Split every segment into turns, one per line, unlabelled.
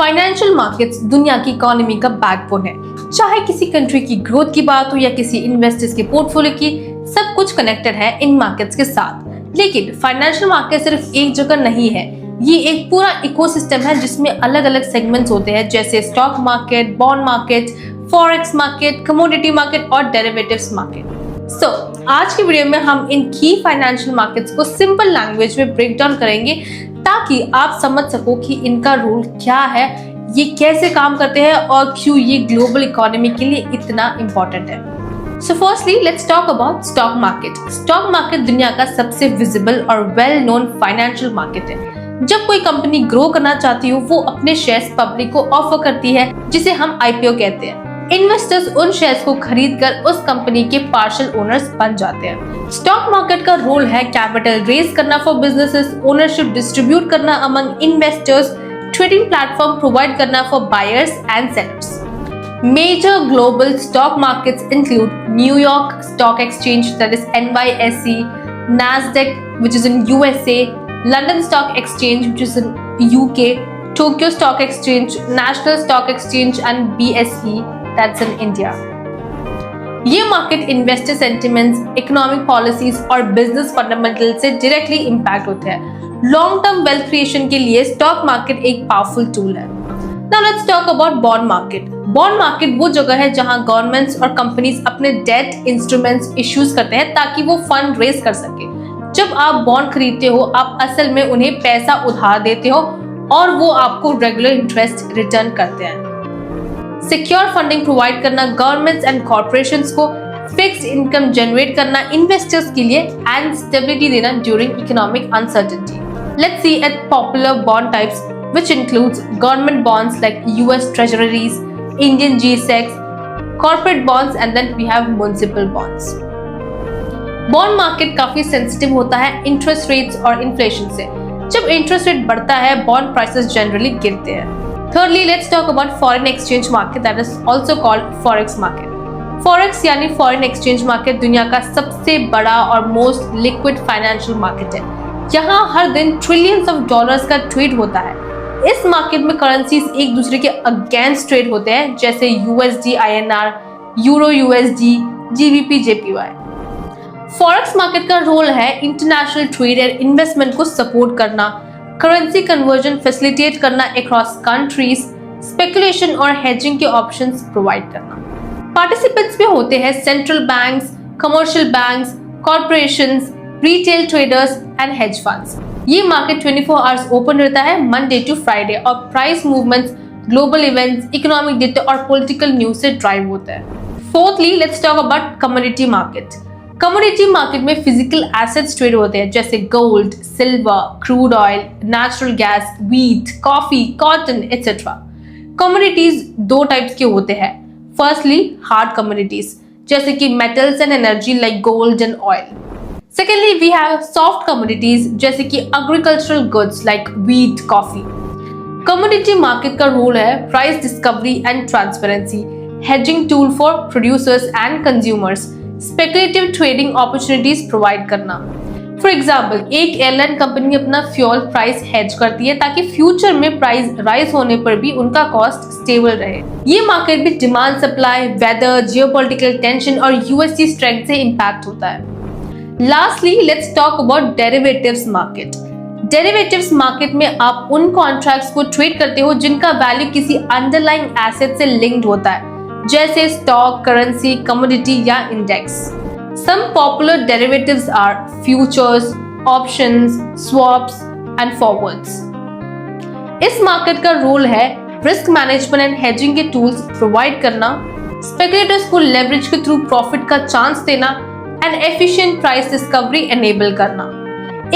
Financial markets दुनिया की economy का बैकबोन है। चाहे किसी कंट्री की ग्रोथ की बात हो या किसी इन्वेस्टर्स के पोर्टफोलियो की, सब कुछ कनेक्टेड है इन मार्केट्स के साथ। लेकिन फाइनेंशियल मार्केट सिर्फ एक जगह नहीं है, ये एक पूरा इकोसिस्टम है जिसमें अलग अलग सेगमेंट्स होते हैं, जैसे stock market, bond market, forex market, commodity market और डेरिवेटिव्स मार्केट। आज की वीडियो में हम इन की फाइनेंशियल मार्केट्स को सिंपल लैंग्वेज में ब्रेक डाउन करेंगे ताकि आप समझ सको कि इनका रोल क्या है, ये कैसे काम करते हैं और क्यों ये ग्लोबल इकोनॉमी के लिए इतना इम्पोर्टेंट है। So firstly, let's talk about stock market. Stock market दुनिया का सबसे विजिबल और वेल नोन फाइनेंशियल मार्केट है। जब कोई कंपनी ग्रो करना चाहती हो, वो अपने शेयर्स पब्लिक को ऑफर करती है, जिसे हम आईपीओ कहते हैं। इन्वेस्टर्स उन शेयर्स को खरीद कर उस कंपनी के पार्शियल ओनर्स बन जाते हैं। स्टॉक मार्केट का रोल है कैपिटल रेज करना फॉर बिजनेसेस, ओनरशिप डिस्ट्रीब्यूट करना among investors, trading platform provide करना for buyers and sellers. Major global stock markets include New York Stock Exchange, that is NYSE, Nasdaq, which is in USA, London Stock Exchange, which is in UK, Tokyo Stock Exchange, National Stock Exchange and BSE, that's in India. ये market investor sentiments, economic policies और business fundamental से directly impact होते हैं। Long term wealth creation के लिए stock market एक powerful tool है। Now let's talk about bond market. Bond market वो जगह है जहां गवर्नमेंट्स और कंपनीज अपने डेट इंस्ट्रूमेंट्स इश्यूज करते हैं ताकि वो फंड रेज कर सके। जब आप बॉन्ड खरीदते हो, आप असल में उन्हें पैसा उधार देते हो और वो आपको रेगुलर इंटरेस्ट रिटर्न करते हैं। सिक्योर फंडिंग प्रोवाइड करना गवर्नमेंट्स एंड कॉर्पोरेशंस को, फिक्स्ड इनकम जनरेट करना इन्वेस्टर्स के लिए एंड स्टेबिलिटी देना during economic uncertainty. Let's see at popular bond types which includes government bonds like US treasuries, Indian G-Secs, corporate bonds and then we have municipal bonds. Bond market काफी sensitive होता है interest rates और inflation से। जब interest rate बढ़ता है, bond prices generally गिरते हैं। Thirdly, let's talk about foreign exchange market, that is also called forex market. Forex यानी फॉरेन एक्सचेंज मार्केट दुनिया का सबसे बड़ा और मोस्ट लिक्विड फाइनेंशियल मार्केट है। यहाँ हर दिन ट्रिलियंस ऑफ डॉलर्स का ट्रेड होता है। इस मार्केट में करेंसीज एक दूसरे के अगेंस्ट ट्रेड होते हैं, जैसे USD INR, euro USD, GBP JPY. Forex market का रोल है इंटरनेशनल ट्रेड और इन्वेस्टमेंट को सपोर्ट करना, करेंसी कन्वर्जन फैसिलिटेट करना अक्रॉस कंट्रीज, स्पेकुलेशन और हेजिंग के ऑप्शंस प्रोवाइड करना। पार्टिसिपेंट्स में होते हैं central banks, commercial banks, corporations, retail traders and hedge funds. ये मार्केट 24 आवर्स ओपन रहता है मंडे टू फ्राइडे और price movements, global events, economic data और पॉलिटिकल न्यूज से ड्राइव होता है। Fourthly, let's talk about commodity market. Commodity market में physical assets trade होते हैं, जैसे gold, silver, crude oil, natural gas, wheat, coffee, cotton etcetera. Commodities दो types के होते हैं। फर्स्टली, हार्ड कमोडिटीज जैसे कि metals and energy like gold and oil. Secondly, we have soft commodities जैसे कि agricultural goods like wheat, coffee. Commodity market का role है price discovery and transparency, hedging tool for producers and consumers, speculative trading opportunities provide करना। For example, एक airline company अपना fuel price hedge करती है ताकि फ्यूचर में प्राइस राइज होने पर भी उनका कॉस्ट स्टेबल रहे। ये मार्केट भी demand, supply, weather, geopolitical tension और यूएसडी स्ट्रेंथ से इम्पैक्ट होता है। Lastly, let's talk about derivatives market. Derivatives market में आप उन कॉन्ट्रैक्ट्स को ट्रेड करते हो जिनका वैल्यू किसी अंडरलाइंग एसेट से लिंक्ड होता है, जैसे स्टॉक, करेंसी, कमोडिटी या index. Some popular derivatives are futures, options, swaps and forwards. इस मार्केट का रोल है रिस्क मैनेजमेंट एंड हेजिंग के टूल्स प्रोवाइड करना, स्पेकुलेटर्स को लेवरेज के थ्रू प्रॉफिट का चांस देना and efficient price discovery enable करना।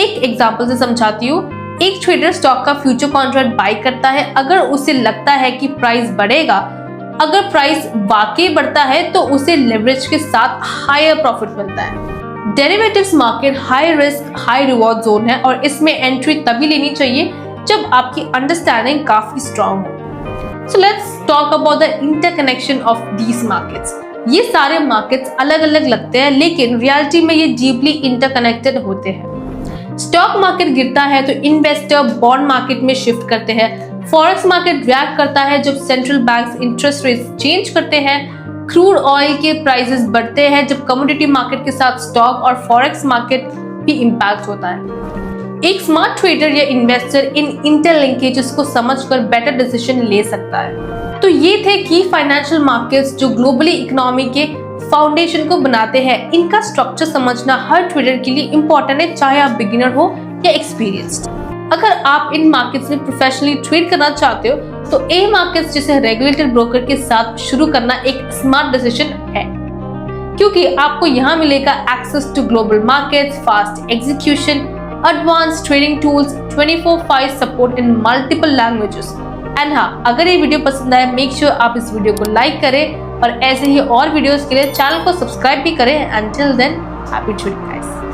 एक एग्जांपल से समझाती हूँ। एक ट्रेडर स्टॉक का फ्यूचर कॉन्ट्रैक्ट बाय करता है अगर उसे लगता है कि प्राइस बढ़ेगा। अगर प्राइस वाकई बढ़ता है तो उसे लेवरेज के साथ हायर प्रॉफिट मिलता है। Derivatives market high risk high reward zone है और इसमें एंट्री तभी लेनी चाहिए जब आपकी अंडरस्टैंडिंग काफी स्ट्रांग हो। So let's talk about the interconnection of these markets. ये सारे मार्केट्स अलग अलग लगते हैं, लेकिन रियलिटी में ये डीपली इंटरकनेक्टेड होते हैं। स्टॉक मार्केट गिरता है तो इन्वेस्टर बॉन्ड मार्केट में शिफ्ट करते हैं, फॉरेक्स मार्केट रिएक्ट करता है जब central banks interest rate change करते हैं, क्रूड ऑयल के प्राइसेस बढ़ते हैं, जब कमोडिटी मार्केट के साथ स्टॉक और फॉरेक्स मार्केट भी इंपैक्ट होता है। एक स्मार्ट ट्रेडर या इन्वेस्टर इन इंटरलिंकेजेस को समझकर बेटर डिसीजन ले सकता है। तो ये थे की फाइनेंशियल मार्केट्स जो ग्लोबली इकोनॉमी के फाउंडेशन को बनाते हैं। इनका स्ट्रक्चर समझना हर ट्रेडर के लिए इंपॉर्टेंट है, चाहे आप बिगिनर हो या एक्सपीरियंस्ड। अगर आप इन मार्केट्स में प्रोफेशनली ट्रेड करना चाहते हो तो ए मार्केट्स जैसे रेगुलेटेड ब्रोकर के साथ शुरू करना एक स्मार्ट डिसीजन है, क्योंकि आपको यहाँ मिलेगा access to global markets, fast execution, advance trading tools, 24/5 support in multiple languages. And हाँ, अगर ये वीडियो पसंद आए मेक श्योर आप इस वीडियो को लाइक करें और ऐसे ही और वीडियोस के लिए चैनल को सब्सक्राइब भी करें। Until then, happy trading guys।